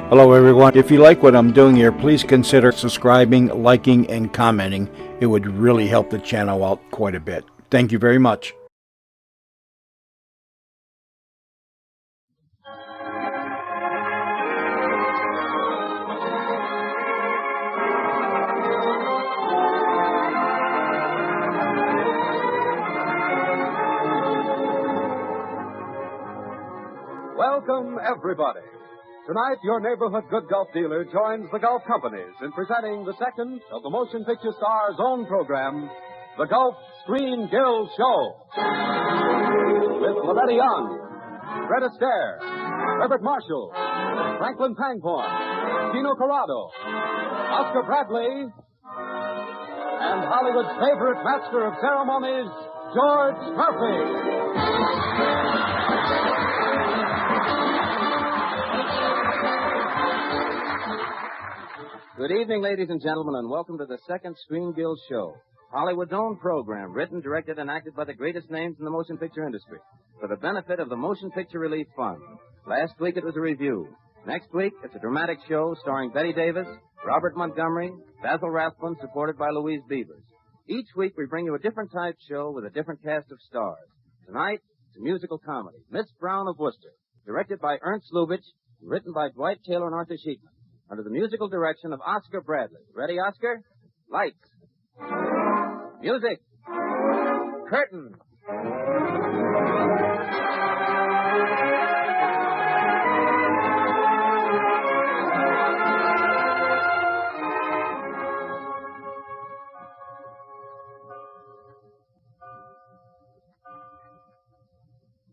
Hello, everyone. If you like what I'm doing here, please consider subscribing, liking, and commenting. It would really help the channel out quite a bit. Thank you very much. Welcome, everybody. Tonight, your neighborhood good golf dealer joins the golf companies in presenting the second of the Motion Picture Star's own program, the Golf Screen Guild Show. With Loretta Young, Fred Astaire, Herbert Marshall, Franklin Pangborn, Tino Corrado, Oscar Bradley, and Hollywood's favorite master of ceremonies, George Murphy. Good evening, ladies and gentlemen, and welcome to the second Screen Guild Show, Hollywood's own program, written, directed, and acted by the greatest names in the motion picture industry, for the benefit of the Motion Picture Relief Fund. Last week it was a review. Next week it's a dramatic show starring Betty Davis, Robert Montgomery, Basil Rathbun, supported by Louise Beavers. Each week we bring you a different type show with a different cast of stars. Tonight, it's a musical comedy, Miss Brown of Worcester, directed by Ernst Lubitsch, and written by Dwight Taylor and Arthur Sheetman, under the musical direction of Oscar Bradley. Ready, Oscar? Lights. Music. Curtain.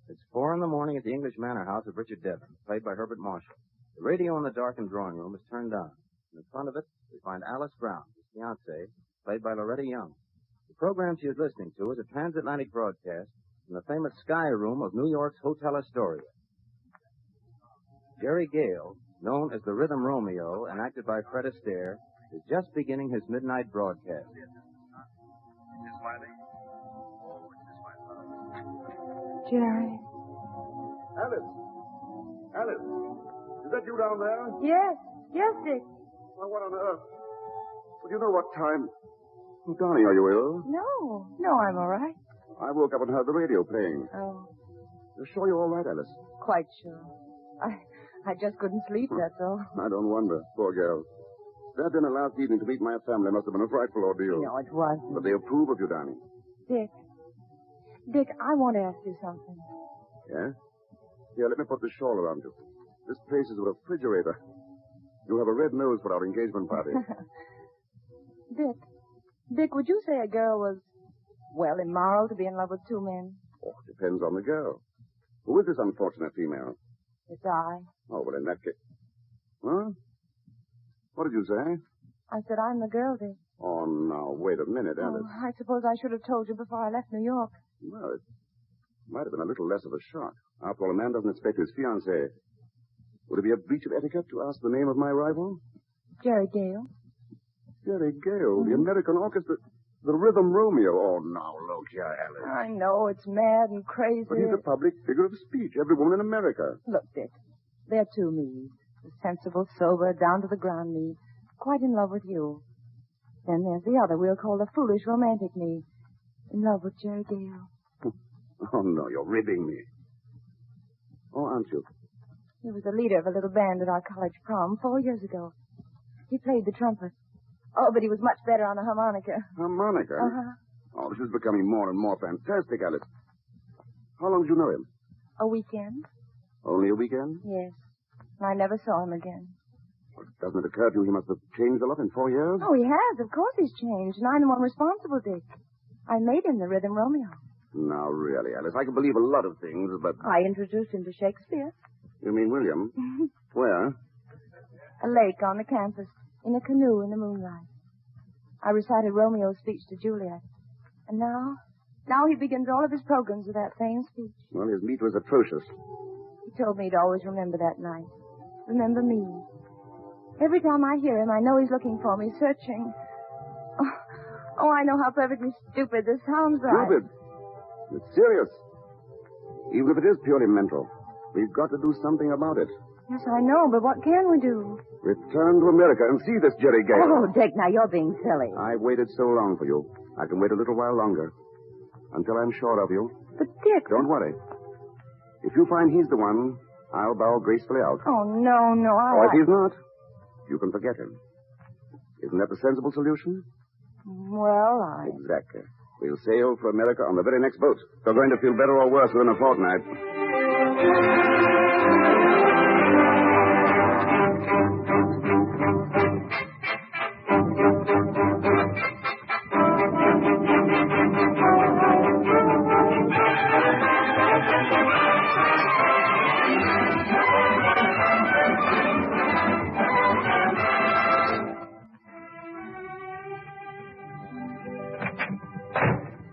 It's 4 a.m. at the English Manor House of Richard Devon, played by Herbert Marshall. The radio in the darkened drawing room is turned on. In front of it, we find Alice Brown, his fiancée, played by Loretta Young. The program she is listening to is a transatlantic broadcast from the famous Sky Room of New York's Hotel Astoria. Jerry Gale, known as the Rhythm Romeo and acted by Fred Astaire, is just beginning his midnight broadcast. Jerry. Alice, is that you down there? Yes, Dick. Well, what on earth? Well, do you know what time? Oh, darling, are you ill? No, I'm all right. I woke up and heard the radio playing. Oh, You're sure you're all right, Alice? quite sure. I just couldn't sleep, that's all. I don't wonder. Poor girl. Their dinner last evening to meet my family must have been a frightful ordeal. No, it wasn't. But they approve of you, darling. Dick, I want to ask you something. Yeah? Here, let me put this shawl around you. This place is a refrigerator. You have a red nose for our engagement party. Dick, would you say a girl was, well, immoral to be in love with two men? Oh, depends on the girl. Who is this unfortunate female? It's I. Oh, well, in that case... Huh? What did you say? I said I'm the girl, Dick. Oh, now, wait a minute, Alice. Oh, I suppose I should have told you before I left New York. Well, it might have been a little less of a shock. After all, a man doesn't expect his fiancée. Would it be a breach of etiquette to ask the name of my rival? Jerry Gale. Jerry Gale, the American Orchestra, the Rhythm Romeo. Oh, now, look here, Alice. I know, it's mad and crazy. But he's a public figure of speech. Every woman in America. Look, Dick, there are two me's. The sensible, sober, down-to-the-ground me. Quite in love with you. Then there's the other we'll call the foolish, romantic me. In love with Jerry Gale. Oh, no, you're ribbing me. Oh, aren't you? He was the leader of a little band at our college prom 4 years ago. He played the trumpet. Oh, but he was much better on the harmonica. Harmonica? Uh-huh. Oh, this is becoming more and more fantastic, Alice. How long did you know him? A weekend? Only a weekend? Yes. And I never saw him again. Well, doesn't it occur to you he must have changed a lot in 4 years? Oh, he has. Of course he's changed. And I'm the one responsible, Dick. I made him the Rhythm Romeo. Now, really, Alice, I can believe a lot of things, but... I introduced him to Shakespeare. You mean William? Where? A lake on the campus, in a canoe in the moonlight. I recited Romeo's speech to Juliet. And now he begins all of his programs with that same speech. Well, his meat was atrocious. He told me to always remember that night. Remember me. Every time I hear him, I know he's looking for me, searching. Oh, I know how perfectly stupid this sounds. Stupid? It's serious. Even if it is purely mental, we've got to do something about it. Yes, I know, but what can we do? Return to America and see this Jerry Gale. Oh, Dick, now you're being silly. I've waited so long for you. I can wait a little while longer. Until I'm sure of you. But, Dick... Don't worry. If you find he's the one, I'll bow gracefully out. Oh, no, Or if he's not, you can forget him. Isn't that the sensible solution? Well, Exactly. We'll sail for America on the very next boat. You're going to feel better or worse within a fortnight.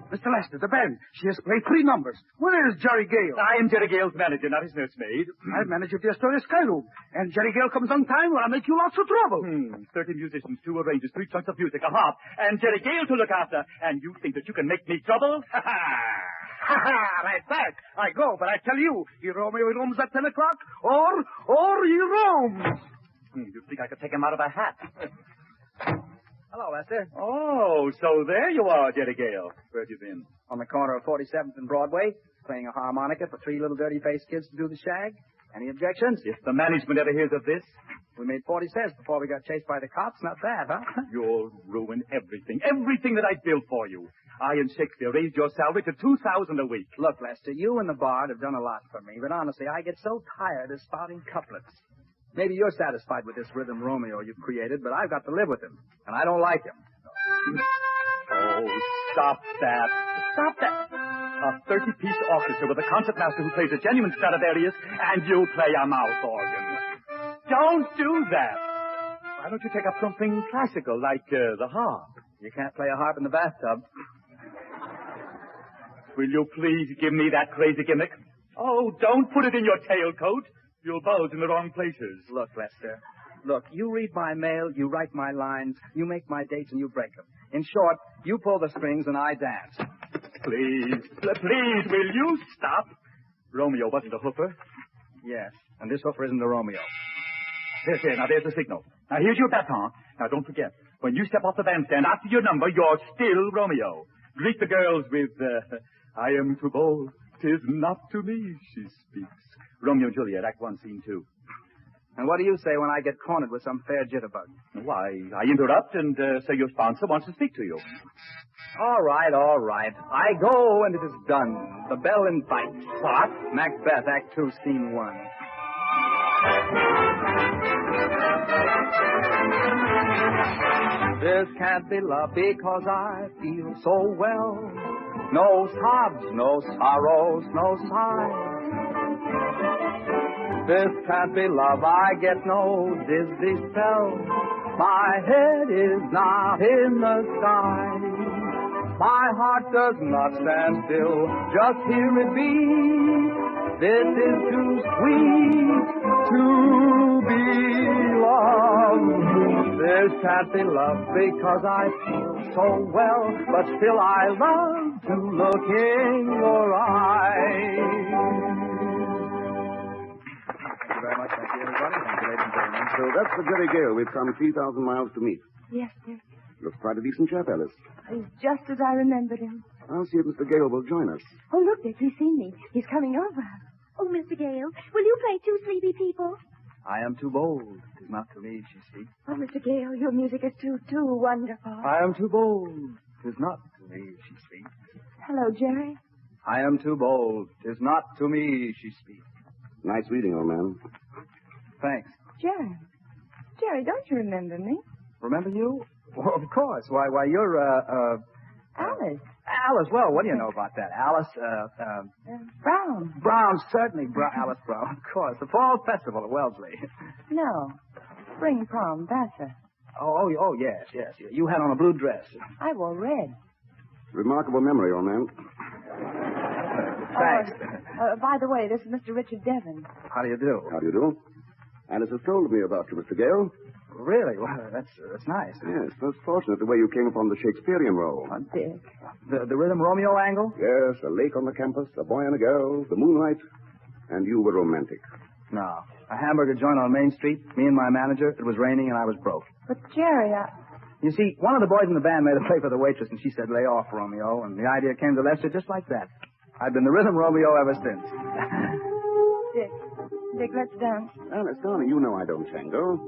Mr. Lester, the band. She has played 3 numbers. Where is Jerry Gale? I am Jerry Gale's manager, not his nursemaid. I'm manager of the Astoria Sky Room. And Jerry Gale comes on time, well, I'll make you lots of trouble. 30 musicians, 2 arrangers, 3 chunks of music, a harp, and Jerry Gale to look after. And you think that you can make me trouble? Ha ha! Ha ha! Right back. I go, but I tell you, he Romeo roams at 10 o'clock, or he roams. You think I could take him out of a hat? Hello, Lester. Oh, so there you are, Jerry Gale. Where have you been? On the corner of 47th and Broadway, playing a harmonica for 3 little dirty-faced kids to do the shag. Any objections? If the management ever hears of this, We made 40 cents before we got chased by the cops. Not bad, huh? you'll ruin everything. Everything that I built for you. I and Shakespeare raised your salary to $2,000 a week. Look, Lester, you and the Bard have done a lot for me, but honestly, I get so tired of spouting couplets. Maybe you're satisfied with this rhythm Romeo you've created, but I've got to live with him, and I don't like him. Oh, stop that. Stop that. A 30-piece orchestra with a concertmaster who plays a genuine Stradivarius, and you play a mouth organ. Don't do that. Why don't you take up something classical like the harp? You can't play a harp in the bathtub. Will you please give me that crazy gimmick? Oh, don't put it in your tailcoat. You'll bulge in the wrong places. Look, Lester. Look, you read my mail, you write my lines, you make my dates, and you break them. In short, you pull the strings and I dance. Please, will you stop? Romeo wasn't a hoofer. Yes, and this hoofer isn't a Romeo. There, now there's the signal. Now here's your baton. Now don't forget, when you step off the bandstand after your number, you're still Romeo. Greet the girls with, I am too bold, 'tis not to me she speaks. Romeo and Juliet, Act 1, Scene 2. And what do you say when I get cornered with some fair jitterbug? Why, I interrupt and say your sponsor wants to speak to you. All right. I go and it is done. The bell invites. What? Macbeth, Act 2, Scene 1. This can't be love because I feel so well. No sobs, no sorrows, no sighs. This can't be love, I get no dizzy spell. My head is not in the sky. My heart does not stand still, just hear it beat. This is too sweet to be loved. This can't be love because I feel so well, but still I love to look in your eyes. Thank you very much. Thank you, everybody. Thank you, ladies and gentlemen. So that's the Jerry Gale we've come 3,000 miles to meet. Yes, Dick. Looks quite a decent chap, Alice. He's just as I remembered him. I'll see if Mr. Gale will join us. Oh, look, Dick, he's seen me. He's coming over. Oh, Mr. Gale, will you play Two Sleepy People? I am too bold. It is not to me she speaks. Oh, Mr. Gale, your music is too wonderful. I am too bold. 'Tis not to me she speaks. Hello, Jerry. I am too bold. 'Tis not to me she speaks. Nice reading, old man. Thanks. Jerry. Jerry, don't you remember me? Remember you? Well, of course. Why, you're, Alice. Alice. Well, what do you know about that? Alice, Brown. Brown, certainly. Alice Brown, of course. The Fall Festival at Wellesley. No. Spring prom, Vassar. Oh, yes. You had on a blue dress. I wore red. Remarkable memory, old man. Thanks. By the way, this is Mr. Richard Devon. How do you do? How do you do? Alice has told me about you, Mr. Gale. Really? Well, that's nice. Yes, most fortunate the way you came upon the Shakespearean role. Oh, Dick. The rhythm Romeo angle? Yes, a lake on the campus, a boy and a girl, the moonlight, and you were romantic. No. A hamburger joint on Main Street, me and my manager. It was raining and I was broke. But, Jerry, You see, one of the boys in the band made a play for the waitress, and she said, lay off, Romeo, and the idea came to Lester just like that. I've been the rhythm Romeo ever since. Dick, let's dance. Alice, darling, you know I don't tango.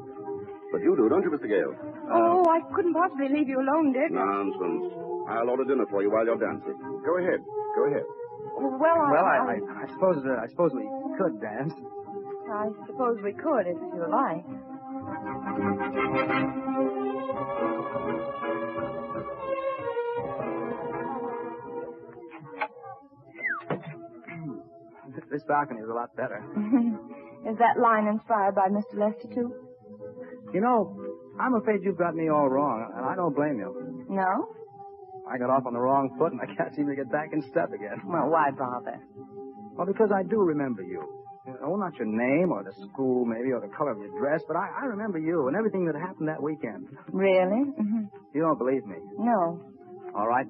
But you do, don't you, Mr. Gale? Oh, I couldn't possibly leave you alone, Dick. Nonsense. I'll order dinner for you while you're dancing. Go ahead. Go ahead. I suppose we could dance. I suppose we could, if you like. This balcony is a lot better. Is that line inspired by Mr. Lester, too? You know, I'm afraid you've got me all wrong, and I don't blame you. No? I got off on the wrong foot, and I can't seem to get back in step again. Well, why bother? Well, because I do remember you. Oh, not your name or the school, maybe, or the color of your dress, but I remember you and everything that happened that weekend. Really? Mm-hmm. You don't believe me? No. All right.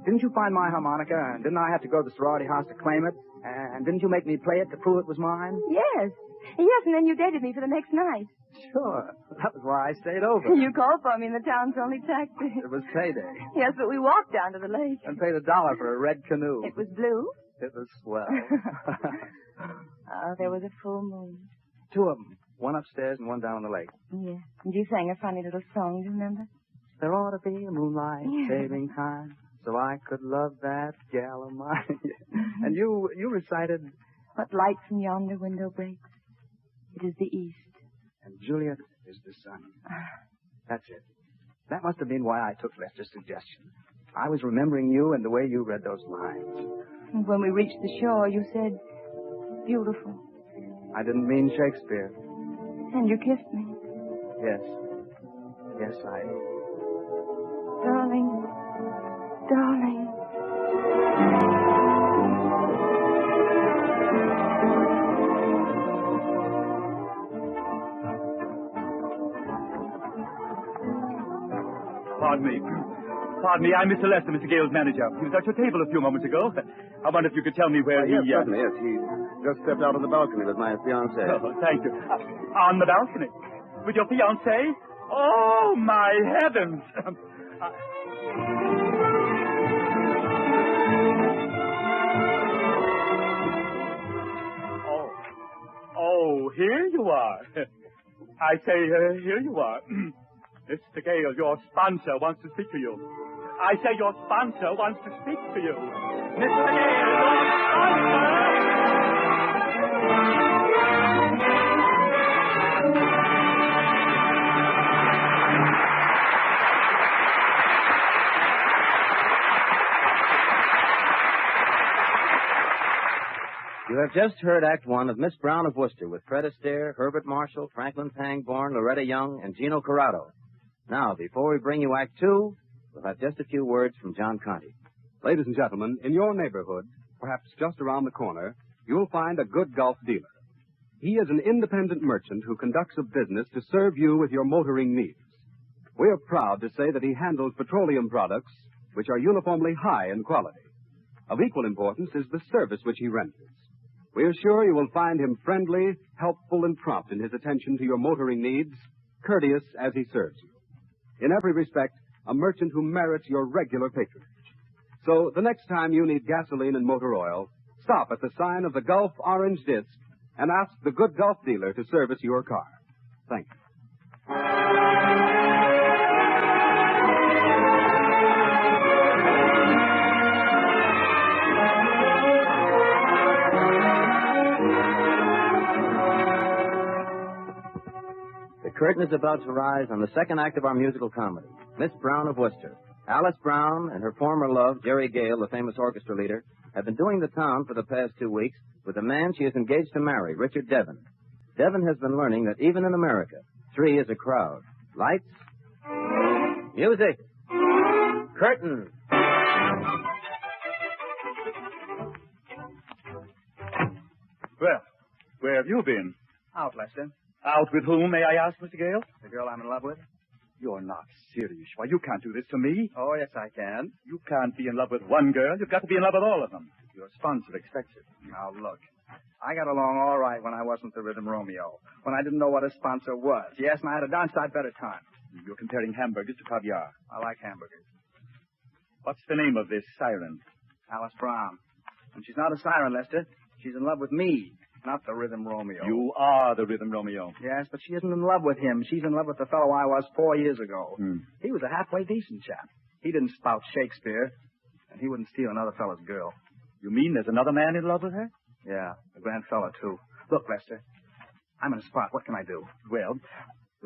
Didn't you find my harmonica, and didn't I have to go to the sorority house to claim it? And didn't you make me play it to prove it was mine? Yes. Yes, and then you dated me for the next night. Sure. That was why I stayed over. You called for me in the town's only taxi. It was payday. Yes, but we walked down to the lake. And paid $1 for a red canoe. It was blue. It was swell. There was a full moon. 2 of them. One upstairs and one down on the lake. Yeah. And you sang a funny little song, do you remember? There ought to be a moonlight saving time, so I could love that gal of mine. And you recited... What light from yonder window breaks? It is the east. And Juliet is the sun. That's it. That must have been why I took Lester's suggestion. I was remembering you and the way you read those lines. And when we reached the shore, you said, beautiful. I didn't mean Shakespeare. And you kissed me. Yes. Yes, I... Darling. Darling. Pardon me, I'm Mr. Lester, Mr. Gale's manager. He was at your table a few moments ago. I wonder if you could tell me where he... Certainly, yes. He just stepped out on the balcony with my fiancée. Oh, thank you. On the balcony? With your fiancée? Oh, my heavens! Oh, here you are. I say, here you are. Mr. Gale, your sponsor wants to speak to you. I say your sponsor wants to speak to you. Mr. Gale, your sponsor! You have just heard Act One of Miss Brown of Worcester with Fred Astaire, Herbert Marshall, Franklin Pangborn, Loretta Young, and Gino Corrado. Now, before we bring you Act Two, we'll have just a few words from John Conte. Ladies and gentlemen, in your neighborhood, perhaps just around the corner, you'll find a good Gulf dealer. He is an independent merchant who conducts a business to serve you with your motoring needs. We are proud to say that he handles petroleum products which are uniformly high in quality. Of equal importance is the service which he renders. We are sure you will find him friendly, helpful, and prompt in his attention to your motoring needs, courteous as he serves you. In every respect, a merchant who merits your regular patronage. So the next time you need gasoline and motor oil, stop at the sign of the Gulf orange disc and ask the good Gulf dealer to service your car. Thank you. The curtain is about to rise on the second act of our musical comedy, Miss Brown of Worcester. Alice Brown and her former love, Jerry Gale, the famous orchestra leader, have been doing the town for the past 2 weeks with a man she is engaged to marry, Richard Devon. Devon has been learning that even in America, 3 is a crowd. Lights, music, curtain. Well, where have you been? Out, Lester. Out with whom, may I ask, Mr. Gale? The girl I'm in love with? You're not serious. Why, you can't do this to me. Oh, yes, I can. You can't be in love with one girl. You've got to be in love with all of them. Your sponsor expects it. Now, look. I got along all right when I wasn't the Rhythm Romeo, when I didn't know what a sponsor was. Yes, and I had a darn sight better time. You're comparing hamburgers to caviar. I like hamburgers. What's the name of this siren? Alice Brown. And she's not a siren, Lester. She's in love with me, not the Rhythm Romeo. You are the Rhythm Romeo. Yes, but she isn't in love with him. She's in love with the fellow I was 4 years ago. He was a halfway decent chap. He didn't spout Shakespeare, and he wouldn't steal another fellow's girl. You mean there's another man in love with her? Yeah, a grand fella, too. Look, Lester, I'm in a spot. What can I do? Well,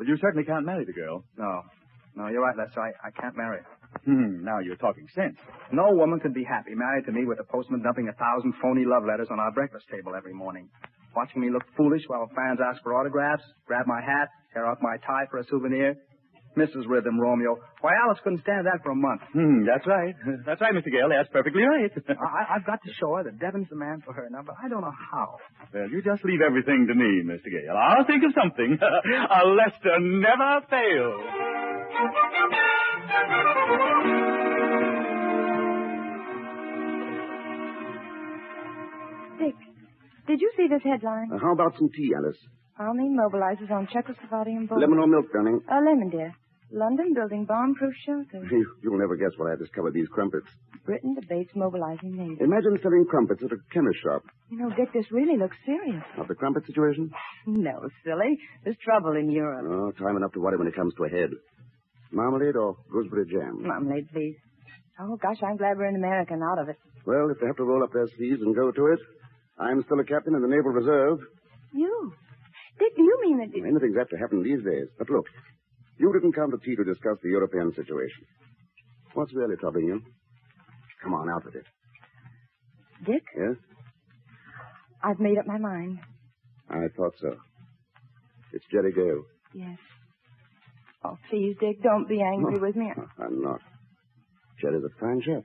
you certainly can't marry the girl. No, you're right, Lester. I can't marry her. Now you're talking sense. No woman could be happy married to me with a postman dumping 1,000 phony love letters on our breakfast table every morning. Watching me look foolish while fans ask for autographs, grab my hat, tear off my tie for a souvenir. Mrs. Rhythm Romeo. Why, Alice couldn't stand that for a month. That's right. That's right, Mr. Gale. That's perfectly right. I've got to show her that Devon's the man for her now, but I don't know how. Well, you just leave everything to me, Mr. Gale. I'll think of something. A Lester never fails. Dick, did you see this headline? How about some tea, Alice? Army mobilizes on Czechoslovakian border. Lemon or milk, darling? Lemon, dear. London building bomb-proof shelters. You'll never guess what I discovered these crumpets. Britain debates mobilizing navy. Imagine selling crumpets at a chemist shop. You know, Dick, this really looks serious. Of the crumpet situation? No, silly. There's trouble in Europe. Oh, time enough to worry when it comes to a head. Marmalade or gooseberry jam? Marmalade, please. Oh, gosh, I'm glad we're in America and out of it. Well, if they have to roll up their sleeves and go to it, I'm still a captain in the Naval Reserve. You? Dick, do you mean that... Anything's apt to happen these days. But look, you didn't come to tea to discuss the European situation. What's really troubling you? Come on, out with it. Dick? Yes? I've made up my mind. I thought so. It's Jerry Gale. Yes. Oh, please, Dick, don't be angry with me. I'm not. Jerry's a fine chap.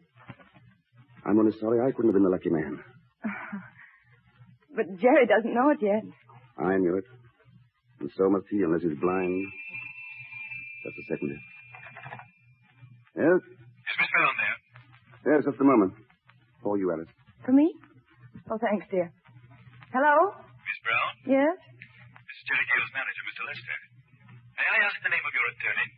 I'm only sorry I couldn't have been the lucky man. But Jerry doesn't know it yet. I knew it. And so must he, unless he's blind. Just a second. Yes? Is Miss Brown there? Yes, just a moment. For you, Alice. For me? Oh, thanks, dear. Hello? Miss Brown? Yes? This is Jerry Gale's manager, Mr. Lester. May I ask the name of your attorney?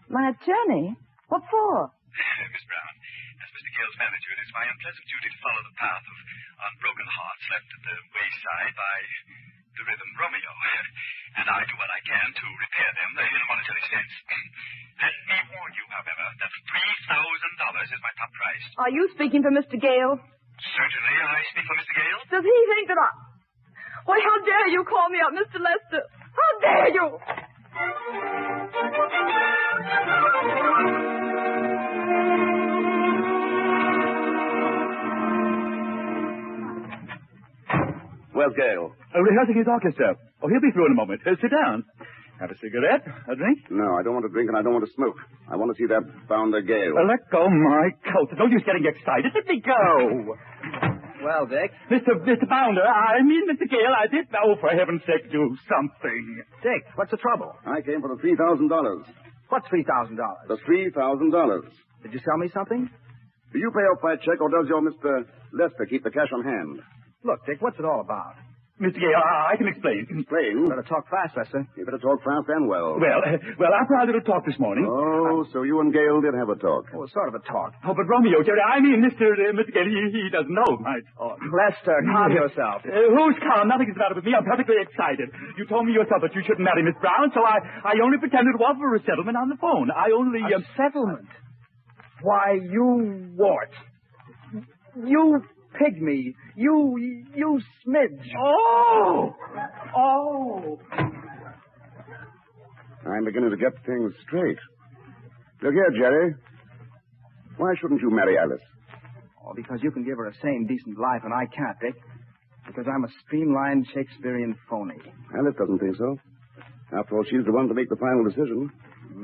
My attorney? What for? Miss Brown, as Mr. Gale's manager, it is my unpleasant duty to follow the path of unbroken hearts left at the wayside by the Rhythm Romeo. And I do what I can to repair them in a monetary sense. Let me warn you, however, that $3,000 is my top price. Are you speaking for Mr. Gale? Certainly, I speak for Mr. Gale. Does he think that I... Why, how dare you call me up, Mr. Lester? How dare you? Where's Gale? Rehearsing his orchestra. Oh, he'll be through in a moment. Sit down. Have a cigarette? A drink? No, I don't want to drink and I don't want to smoke. I want to see that bounder Gale. Let go my coat. Don't use getting excited. Let me go. Well, Dick? Mr. Bounder, I mean, Mr. Gale, I did. Oh, for heaven's sake, do something. Dick, what's the trouble? I came for the $3,000. What's $3,000? The $3,000. Did you sell me something? Do you pay off by check or does your Mr. Lester keep the cash on hand? Look, Dick, what's it all about? Mr. Gale, I can explain. Explain? Better talk fast, Lester. You better talk fast and well. Well, after our little talk this morning... Oh, so you and Gale did have a talk. Oh, sort of a talk. Oh, but Romeo, Jerry, I mean, Mr. Gale, he doesn't know my talk. Lester, calm yourself. Who's calm? Nothing's the matter with me. I'm perfectly excited. You told me yourself that you shouldn't marry Miss Brown, so I only pretended to offer a settlement on the phone. I only... A settlement? Why, you wart. You pygmy. You smidge. Oh! I'm beginning to get things straight. Look here, Jerry. Why shouldn't you marry Alice? Oh, because you can give her a sane, decent life, and I can't, Dick. Because I'm a streamlined Shakespearean phony. Alice doesn't think so. After all, she's the one to make the final decision.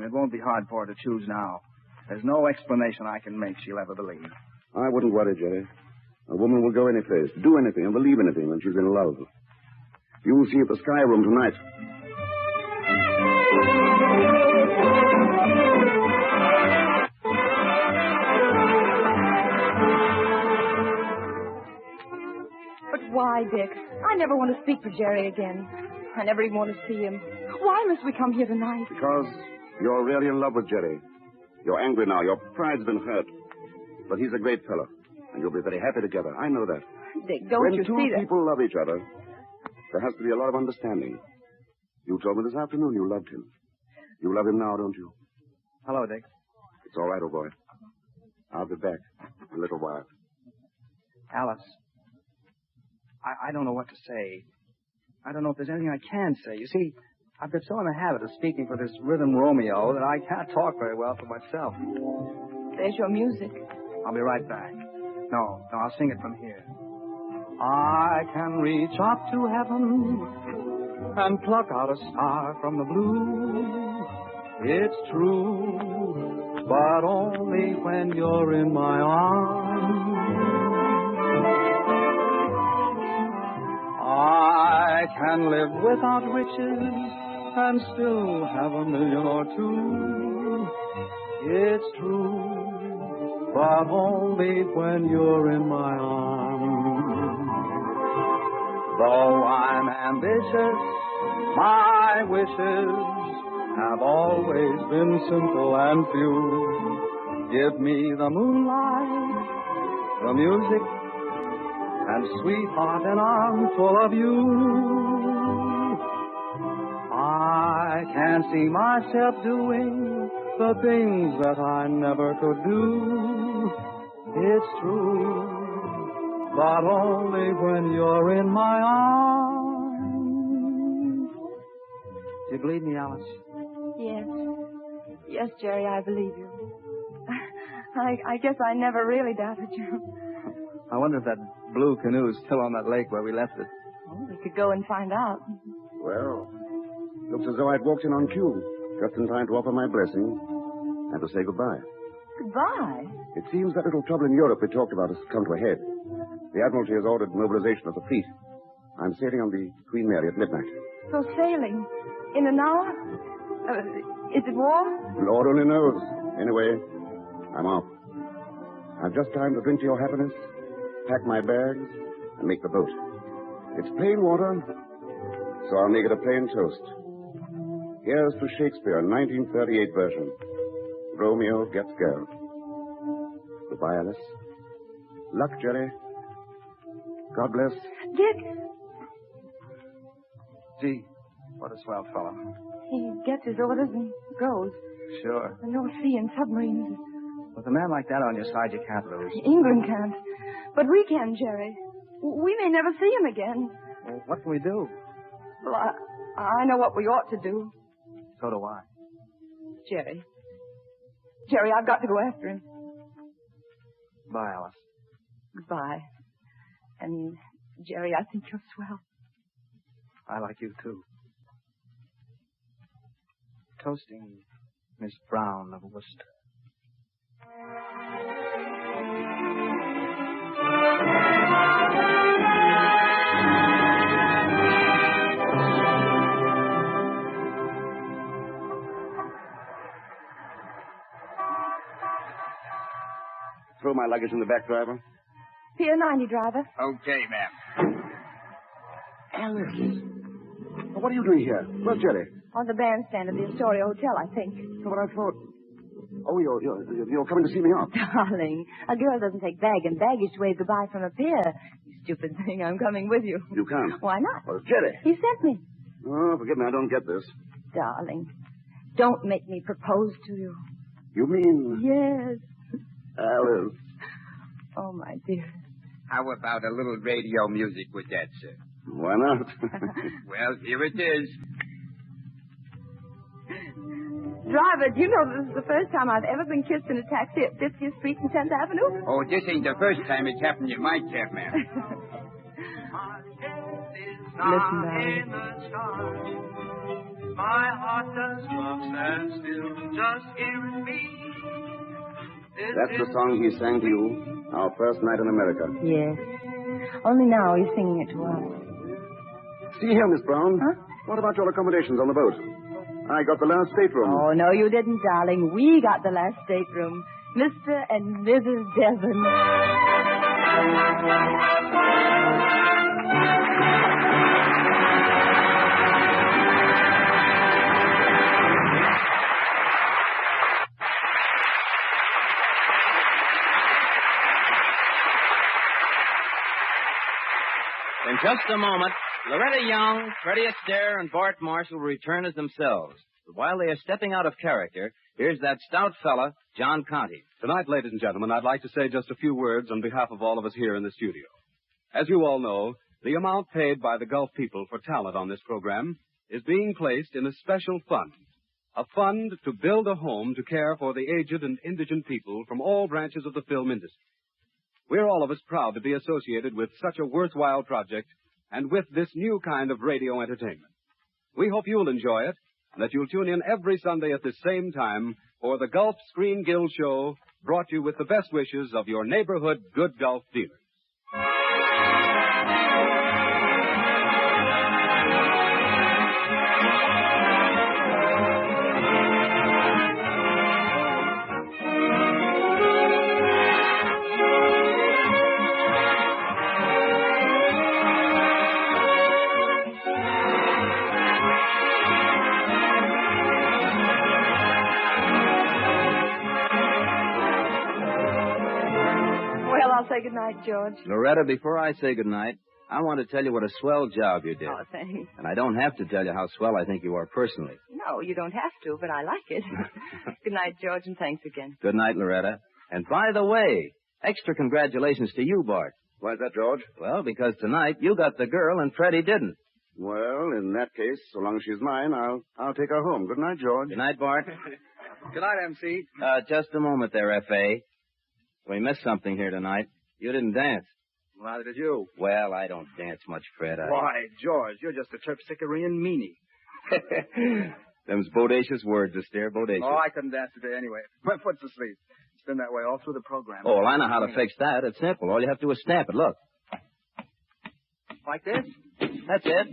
It won't be hard for her to choose now. There's no explanation I can make she'll ever believe. I wouldn't worry, Jerry. A woman will go any place, do anything, and believe anything when she's in love. You'll see at the Sky Room tonight. But why, Dick? I never want to speak to Jerry again. I never even want to see him. Why must we come here tonight? Because you're really in love with Jerry. You're angry now. Your pride's been hurt. But he's a great fellow, and you'll be very happy together. I know that. Dick, don't when you see that? When two people love each other, there has to be a lot of understanding. You told me this afternoon you loved him. You love him now, don't you? Hello, Dick. It's all right, old boy. I'll be back in a little while. Alice, I don't know what to say. I don't know if there's anything I can say. You see, I've got so in the habit of speaking for this rhythm Romeo that I can't talk very well for myself. There's your music. I'll be right back. No, I'll sing it from here. I can reach up to heaven and pluck out a star from the blue. It's true, but only when you're in my arms. I can live without riches and still have $1 million or two. It's true, but only when you're in my arms. Though I'm ambitious, my wishes have always been simple and few. Give me the moonlight, the music, and sweetheart, an armful of you. I can see myself doing the things that I never could do. It's true, but only when you're in my arms. Do you believe me, Alice? Yes. Yes, Jerry, I believe you. I guess I never really doubted you. I wonder if that blue canoe is still on that lake where we left it. Oh, we could go and find out. Well, looks as though I'd walked in on cue, just in time to offer my blessing and to say goodbye. Goodbye? It seems that little trouble in Europe we talked about has come to a head. The Admiralty has ordered mobilization of the fleet. I'm sailing on the Queen Mary at midnight. So sailing? In an hour? Is it war? Lord only knows. Anyway, I'm off. I've just time to drink to your happiness, pack my bags, and make the boat. It's plain water, so I'll make it a plain toast. Here's to Shakespeare, 1938 version. Romeo gets girl. Goodbye, Alice. Luck, Jerry. God bless. Dick! Gee, what a swell fellow. He gets his orders and goes. Sure. The North Sea and submarines. With a man like that on your side, you can't lose. England can't. But we can, Jerry. We may never see him again. Well, what can we do? Well, I know what we ought to do. So do I. Jerry, I've got to go after him. Bye, Alice. Goodbye. And, Jerry, I think you're swell. I like you, too. Toasting Miss Brown of Worcester. Throw my luggage in the back, driver. Pier 90, driver. Okay, ma'am. Alice. What are you doing here? Where's Jerry? On the bandstand of the Astoria Hotel, I think. So what I thought. Oh, you're coming to see me off. Darling, a girl doesn't take bag and baggage to wave goodbye from a pier. You stupid thing, I'm coming with you. You can't. Why not? Well, Jerry. He sent me. Oh, forgive me, I don't get this. Darling, don't make me propose to you. You mean... Yes. Alice. Oh, my dear. How about a little radio music with that, sir? Why not? Well, here it is. Driver, do you know this is the first time I've ever been kissed in a taxi at 50th Street and 10th Avenue? Oh, this ain't the first time it's happened in my cab, ma'am. Listen, darling. My heart does not stand still, just hearing me. That's the song he sang to you, our first night in America. Yes. Only now he's singing it to us. See here, Miss Brown. Huh? What about your accommodations on the boat? I got the last stateroom. Oh, no, you didn't, darling. We got the last stateroom. Mr. and Mrs. Devon. just a moment, Loretta Young, Freddie Astaire, and Bart Marshall will return as themselves. But while they are stepping out of character, here's that stout fella, John Conte. Tonight, ladies and gentlemen, I'd like to say just a few words on behalf of all of us here in the studio. As you all know, the amount paid by the Gulf people for talent on this program is being placed in a special fund. A fund to build a home to care for the aged and indigent people from all branches of the film industry. We're all of us proud to be associated with such a worthwhile project and with this new kind of radio entertainment. We hope you'll enjoy it and that you'll tune in every Sunday at the same time for the Gulf Screen Guild Show, brought to you with the best wishes of your neighborhood good Gulf dealers. Say goodnight, George. Loretta, before I say goodnight, I want to tell you what a swell job you did. Oh, thanks. And I don't have to tell you how swell I think you are personally. No, you don't have to, but I like it. Good night, George, and thanks again. Good night, Loretta. And by the way, extra congratulations to you, Bart. Why's that, George? Well, because tonight you got the girl and Freddie didn't. Well, in that case, so long as she's mine, I'll take her home. Good night, George. Good night, Bart. Good night, MC. Just a moment there, F.A. We missed something here tonight. You didn't dance. Well, neither did you. Well, I don't dance much, Fred. Why, George, you're just a terpsichorean meanie. Them's bodacious words, Astaire, bodacious. Oh, I couldn't dance today anyway. My foot's asleep. It's been that way all through the program. Oh, well, I know how to fix that. It's simple. All you have to do is stamp it. Look. Like this? That's it.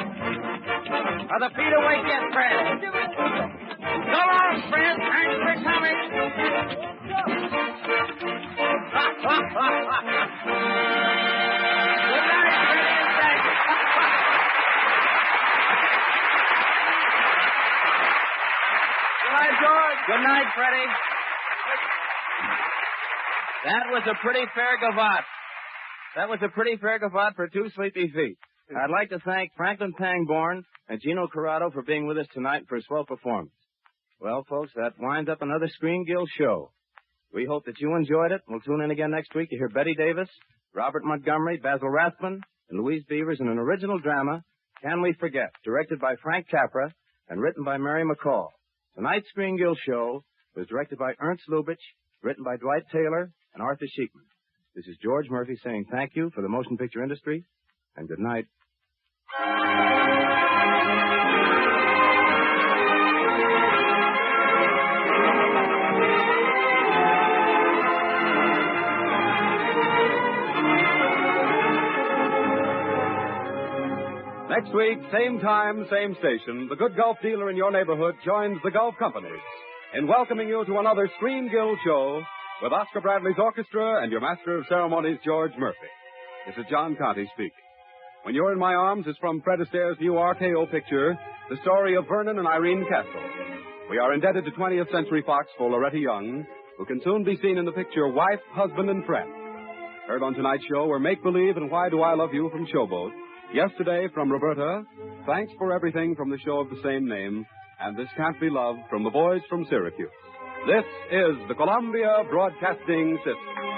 Are the feet awake yet, Fred? Go on, Fred. Thanks for coming. Good night, Fred, and thanks. Good night, George. Good night, Freddie. That was a pretty fair gavotte. That was a pretty fair gavotte for two sleepy feet. I'd like to thank Franklin Pangborn and Gino Corrado for being with us tonight for a swell performance. Well, folks, that winds up another Screen Guild show. We hope that you enjoyed it. We'll tune in again next week to hear Betty Davis, Robert Montgomery, Basil Rathbun, and Louise Beavers in an original drama, Can We Forget, directed by Frank Capra and written by Mary McCall. Tonight's Screen Guild show was directed by Ernst Lubitsch, written by Dwight Taylor and Arthur Sheikman. This is George Murphy saying thank you for the motion picture industry, and good night. Next week, same time, same station, the good Gulf dealer in your neighborhood joins the Gulf companies in welcoming you to another Screen Guild show with Oscar Bradley's orchestra and your master of ceremonies, George Murphy. This is John Conte speaking. When You're in My Arms is from Fred Astaire's new RKO picture, the story of Vernon and Irene Castle. We are indebted to 20th Century Fox for Loretta Young, who can soon be seen in the picture Wife, Husband, and Friend. Heard on tonight's show were Make Believe and Why Do I Love You from Showboat. Yesterday from Roberta, Thanks for Everything from the show of the same name, and This Can't Be Love from the Boys from Syracuse. This is the Columbia Broadcasting System.